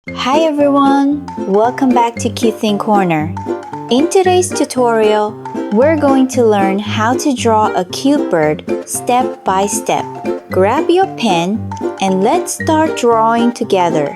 Hi everyone! Welcome back to Cute Corner. In today's tutorial, we're going to learn how to draw a cute bird step by step. Grab your pen and let's start drawing together.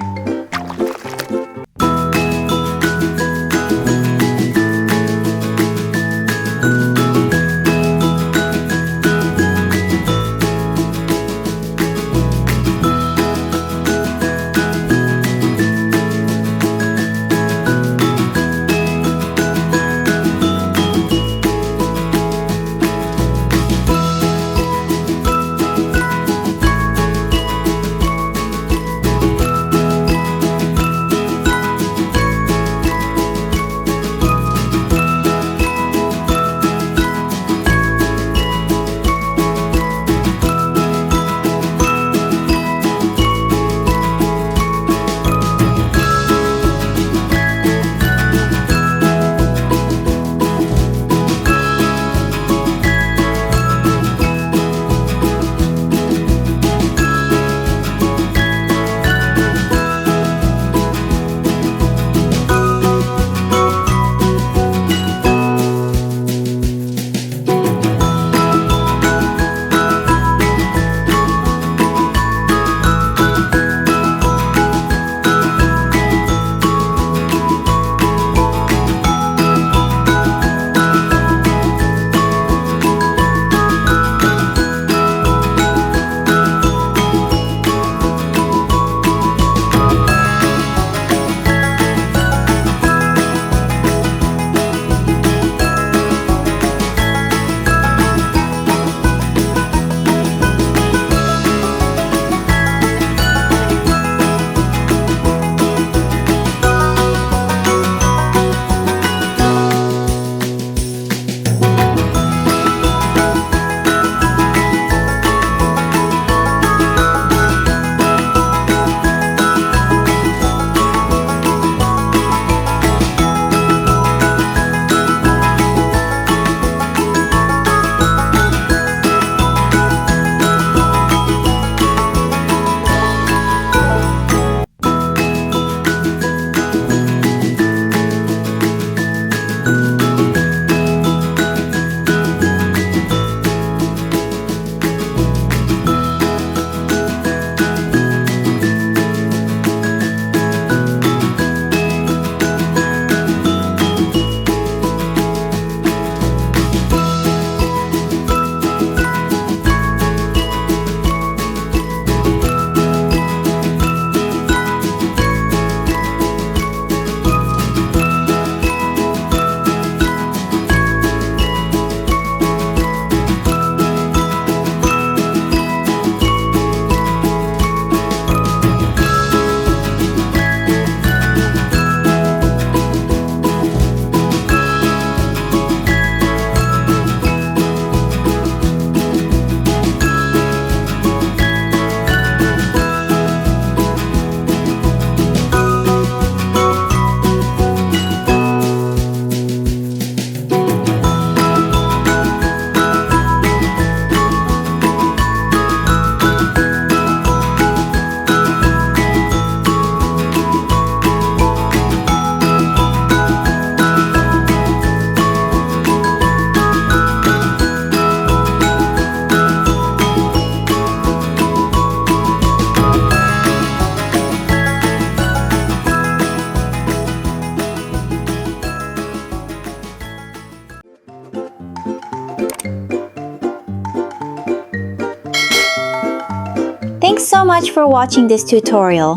Thanks so much for watching this tutorial.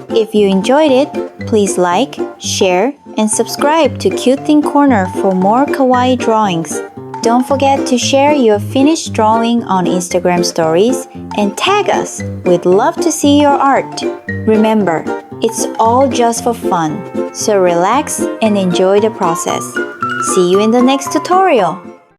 If you enjoyed it, please like, share, and subscribe to Cute Corner for more kawaii drawings. Don't forget to share your finished drawing on Instagram stories and tag us. We'd love to see your art. Remember, it's all just for fun, so relax and enjoy the process. See you in the next tutorial.